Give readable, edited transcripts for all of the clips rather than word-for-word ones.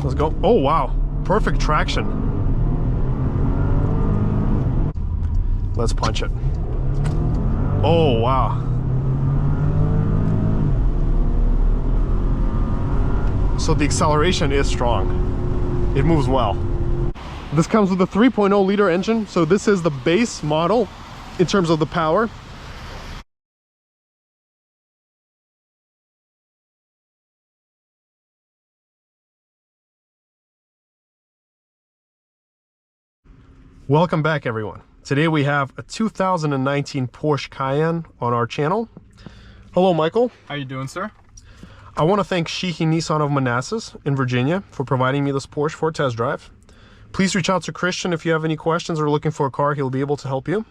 Let's go. Oh wow, perfect traction. Let's punch it. Oh wow. So the acceleration is strong. It moves well. This comes with a 3.0 liter engine, so this is the base model in terms of the power. Welcome back, everyone. Today we have a 2019 Porsche Cayenne on our channel. Hello, Michael. How you doing, sir? I want to thank Sheehy Nissan of Manassas in Virginia for providing me this Porsche for a test drive. Please reach out to Christian if you have any questions or looking for a car. He'll be able to help you.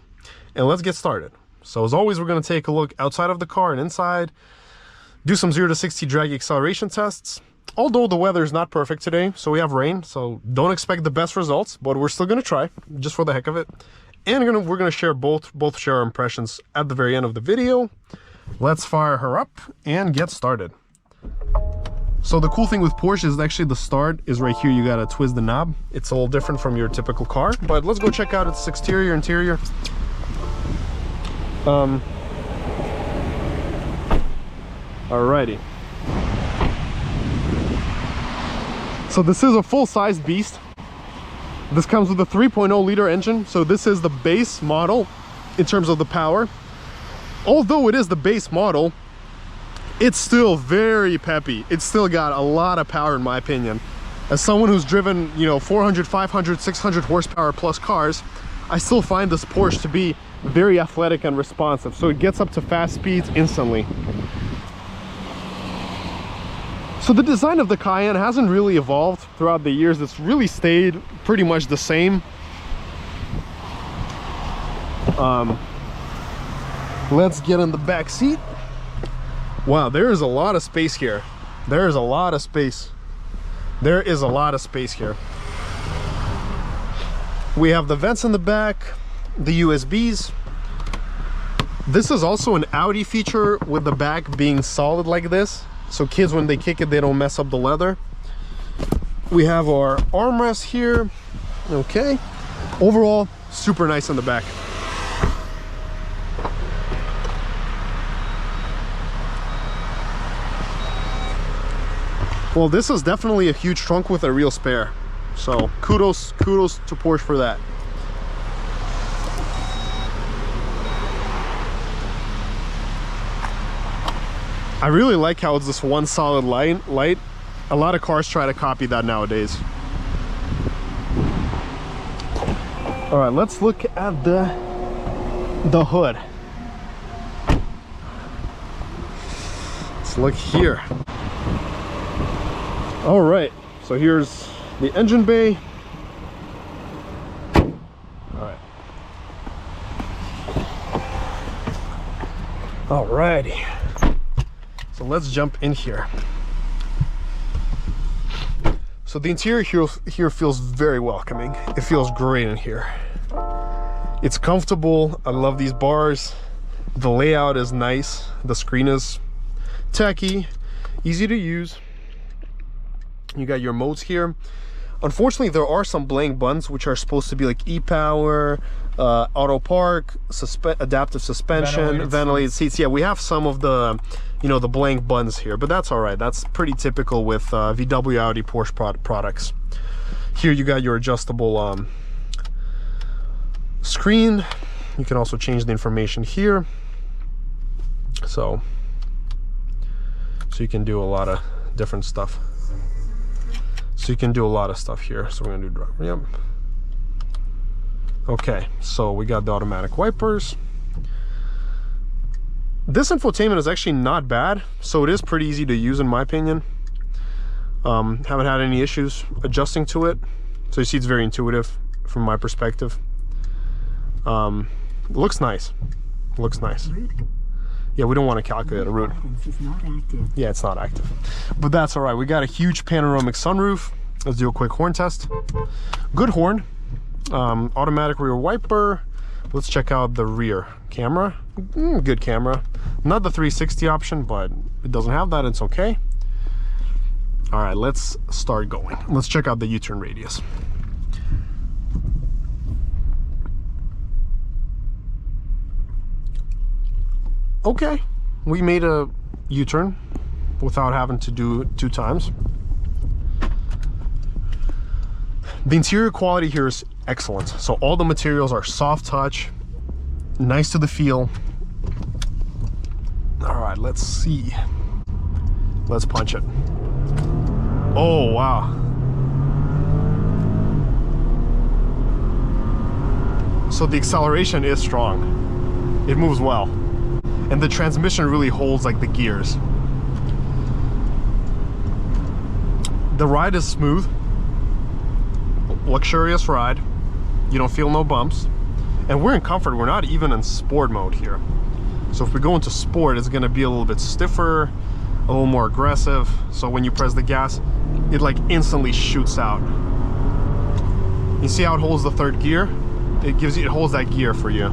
And let's get started. So as always, we're going to take a look outside of the car and inside, do some 0 to 60 Dragy acceleration tests. Although the weather is not perfect today, so we have rain, so don't expect the best results, but we're still going to try just for the heck of it. And we're going to share both share our impressions at the very end of the video. Let's fire her up and get started. So the cool thing with Porsche is actually the start is right here. You got to twist the knob. It's a little different from your typical car, but let's go check out its exterior, interior. Alrighty. So this is a full-size beast. This comes with a 3.0 liter engine, so this is the base model in terms of the power. Although it is the base model, it's still very peppy. It's still got a lot of power, in my opinion. As someone who's driven, you know, 400, 500, 600 horsepower plus cars, I still find this Porsche to be very athletic and responsive, so it gets up to fast speeds instantly. So the design of the Cayenne hasn't really evolved throughout the years. It's really stayed pretty much the same. Let's get in the back seat. Wow, there is a lot of space here. There is a lot of space. There is a lot of space here. We have the vents in the back, the USBs. This is also an Audi feature with the back being solid like this. So kids, when they kick it, they don't mess up the leather. We have our armrest here. Okay. Overall, super nice in the back. Well, this is definitely a huge trunk with a real spare. So kudos to Porsche for that. I really like how it's this one solid light. A lot of cars try to copy that nowadays. All right, let's look at the hood. Let's look here. All right, so here's the engine bay. All right. All righty. So let's jump in here. So the interior here feels very welcoming. It feels great in here. It's comfortable. I love these bars. The layout is nice. The screen is tacky, easy to use. You got your modes here. Unfortunately, there are some blank buttons which are supposed to be like e-power, auto park, adaptive suspension, ventilated seats. Yeah, we have some of the, you know, the blank buttons here, but that's all right. That's pretty typical with VW, Audi, Porsche products. Here you got your adjustable screen. You can also change the information here. So you can do a lot of different stuff. So you can do a lot of stuff here. So we're gonna do driver. Yep. Okay, so we got the automatic wipers. This infotainment is actually not bad, so it is pretty easy to use in my opinion. Haven't had any issues adjusting to it. So you see it's very intuitive from my perspective. Looks nice. Looks nice. Yeah, we don't want to calculate a route. Yeah, it's not active. But that's all right. We got a huge panoramic sunroof. Let's do a quick horn test. Good horn. Automatic rear wiper. Let's check out the rear camera. Good camera. Not the 360 option, but it doesn't have that. It's okay. All right, let's start going. Let's check out the U-turn radius. Okay, we made a U-turn without having to do it 2 times. The interior quality here is excellent. So all the materials are soft touch, nice to the feel. All right, let's see. Let's punch it. Oh, wow. So the acceleration is strong. It moves well. And the transmission really holds like the gears. The ride is smooth, luxurious ride. You don't feel no bumps. And we're in comfort, we're not even in sport mode here. So if we go into sport, it's gonna be a little bit stiffer, a little more aggressive. So when you press the gas, it like instantly shoots out. You see how it holds the 3rd gear? It holds that gear for you.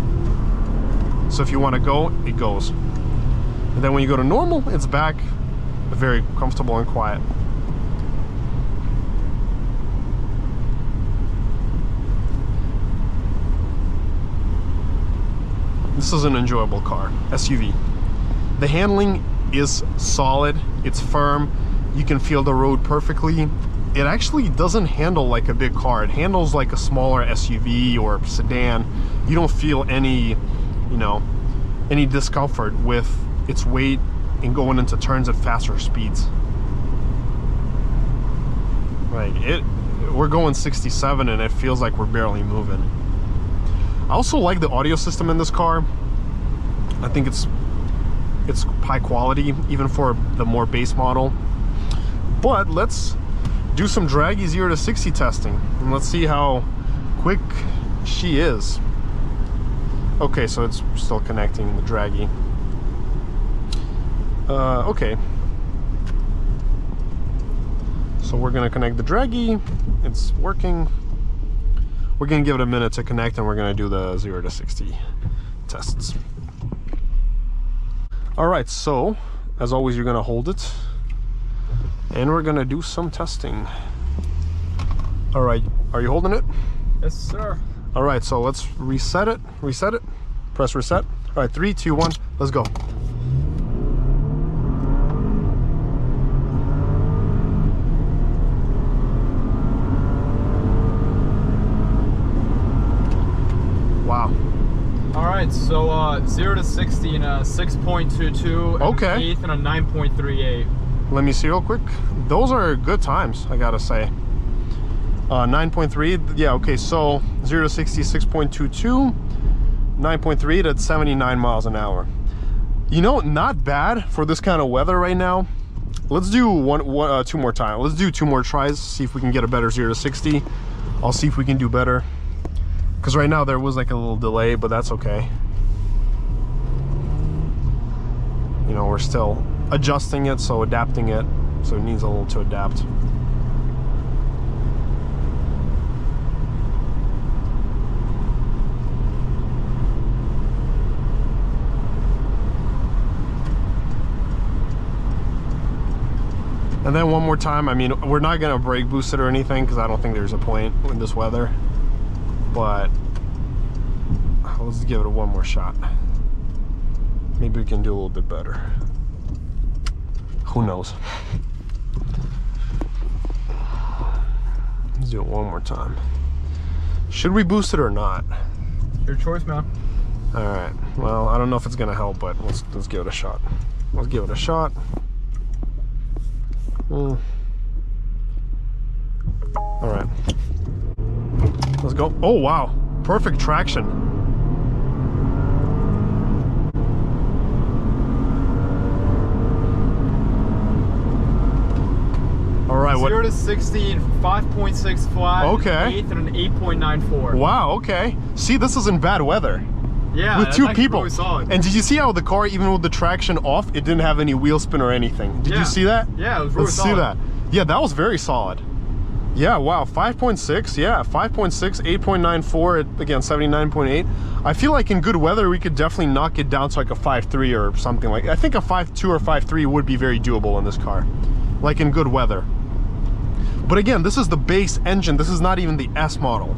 So if you want to go, it goes. And then when you go to normal, it's back, very comfortable and quiet. This is an enjoyable car, SUV. The handling is solid, it's firm, you can feel the road perfectly. It actually doesn't handle like a big car. It handles like a smaller SUV or sedan. You don't feel any, you know, any discomfort with its weight and going into turns at faster speeds. Like we're going 67 and it feels like we're barely moving. I also like the audio system in this car. I think it's high quality even for the more base model. But let's do some Dragy 0 to 60 testing and let's see how quick she is. Okay, so it's still connecting the Dragy. Okay. So we're gonna connect the Dragy. It's working. We're gonna give it a minute to connect and we're gonna do the 0 to 60 tests. All right, so as always, you're gonna hold it and we're gonna do some testing. All right, are you holding it? Yes, sir. All right, so let's reset it, press reset. All right, 3, 2, 1, let's go. Wow. All right, so 0 to 60 in a 6.22, okay, an 8th and a 9.38. Let me see real quick. Those are good times, I gotta say. 9.3, yeah, okay, so 0 to 60, 6.22, 9.3 at 79 miles an hour. You know, not bad for this kind of weather right now. Let's do 2 more times. Let's do 2 more tries, see if we can get a better 0 to 60. I'll see if we can do better. Because right now there was like a little delay, but that's okay. You know, we're still adjusting it, so adapting it, so it needs a little to adapt. And then one more time. I mean, we're not gonna brake boost it or anything because I don't think there's a point in this weather, but let's give it one more shot. Maybe we can do a little bit better. Who knows? Let's do it one more time. Should we boost it or not? Your choice, man. All right, well, I don't know if it's gonna help, but let's give it a shot. Let's give it a shot. All right, let's go. Oh wow, perfect traction. All right, 0 to 60 in 5.6 flat. Okay. 8th and an 8.94. Wow. Okay. See, this is in bad weather. Yeah, with 2 people. Really solid. And did you see how the car, even with the traction off, it didn't have any wheel spin or anything? Did you see that? Yeah, it was really solid. Let's see that. Yeah, that was very solid. Yeah, wow, 5.6, yeah, 5.6, 8.94, again, 79.8. I feel like in good weather, we could definitely knock it down to like a 5.3 or something like that. I think a 5.2 or 5.3 would be very doable in this car, like in good weather. But again, this is the base engine. This is not even the S model.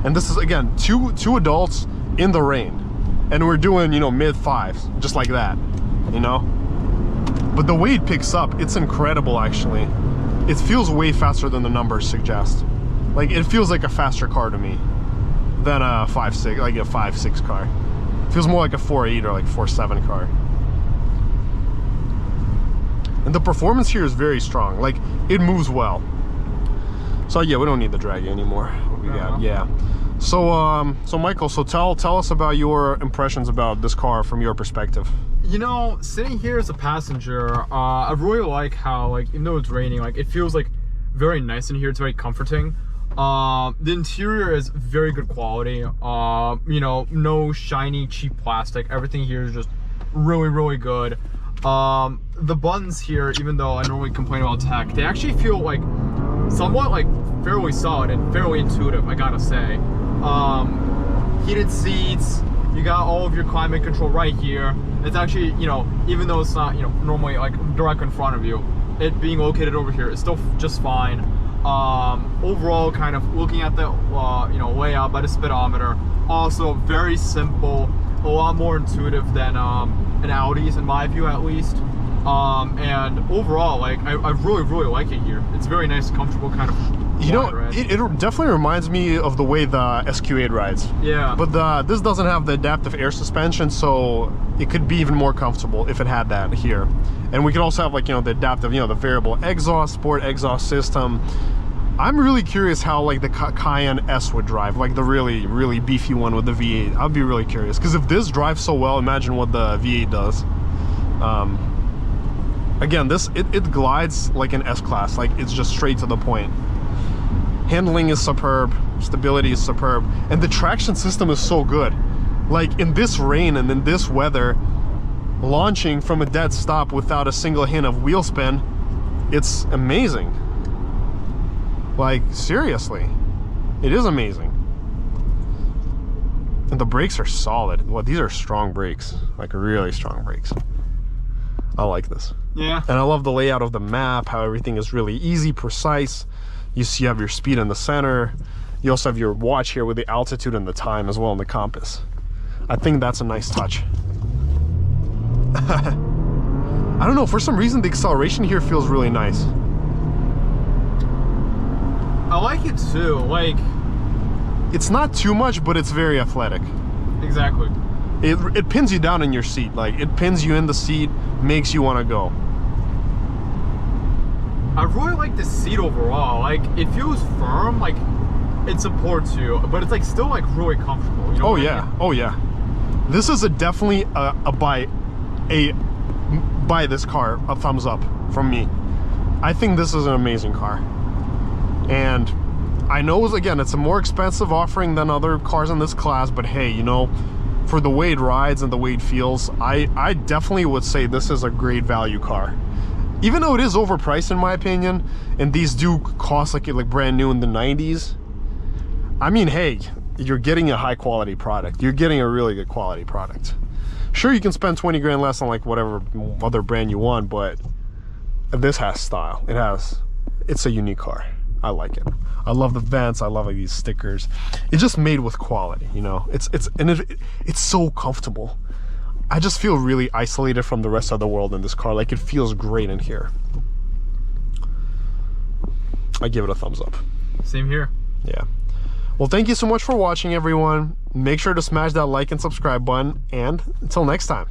And this is, again, two adults in the rain. And we're doing, you know, mid-fives, just like that, you know? But the way it picks up, it's incredible, actually. It feels way faster than the numbers suggest. Like, it feels like a faster car to me than a 5.6, like a 5.6 car. It feels more like a 4.8 or like 4.7 car. And the performance here is very strong. Like, it moves well. So yeah, we don't need the Dragy anymore. We got, yeah. So so Michael, so tell us about your impressions about this car from your perspective. You know, sitting here as a passenger, I really like how, like, even though it's raining, like, it feels like very nice in here. It's very comforting. The interior is very good quality. You know, no shiny cheap plastic. Everything here is just really good. The buttons here, even though I normally complain about tech, they actually feel like somewhat like fairly solid and fairly intuitive, I gotta say. Heated seats, you got all of your climate control right here. It's actually, you know, even though it's not, you know, normally like direct in front of you, it being located over here is still just fine. Overall, kind of looking at the you know, layout by the speedometer, also very simple, a lot more intuitive than an Audi's, in my view at least. And overall, like, I really like it here. It's very nice, comfortable kind of. You know, it definitely reminds me of the way the SQ8 rides. Yeah. But this doesn't have the adaptive air suspension, so it could be even more comfortable if it had that here. And we could also have, like, you know, the adaptive, you know, the variable exhaust, sport exhaust system. I'm really curious how, like, the Cayenne S would drive, like the really beefy one with the V8. I'd be really curious, because if this drives so well, imagine what the V8 does. Again, it glides like an S-Class, like it's just straight to the point. Handling is superb, stability is superb, and the traction system is so good. Like, in this rain and in this weather, launching from a dead stop without a single hint of wheel spin, it's amazing. Like, seriously, it is amazing. And the brakes are solid. Well, these are strong brakes, like really strong brakes. I like this. Yeah. And I love the layout of the map, how everything is really easy, precise. You have your speed in the center. You also have your watch here with the altitude and the time as well in the compass. I think that's a nice touch. I don't know, for some reason the acceleration here feels really nice. I like it too, like... It's not too much, but it's very athletic. Exactly. It pins you down in your seat. Like, it pins you in the seat, makes you want to go. I really like the seat overall. Like, it feels firm, like it supports you, but it's like still like really comfortable. You know what I mean? Oh yeah. This is definitely a buy this car, a thumbs up from me. I think this is an amazing car. And I know, again, it's a more expensive offering than other cars in this class, but hey, you know, for the way it rides and the way it feels, I definitely would say this is a great value car. Even though it is overpriced in my opinion, and these do cost like brand new in the 90s, I mean, hey, you're getting a high quality product. You're getting a really good quality product. Sure, you can spend 20 grand less on like whatever other brand you want, but this has style. It's a unique car. I like it. I love the vents. I love like these stickers. It's just made with quality, you know. It's so comfortable. I just feel really isolated from the rest of the world in this car. Like, it feels great in here. I give it a thumbs up. Same here. Yeah. Well, thank you so much for watching, everyone. Make sure to smash that like and subscribe button, and until next time.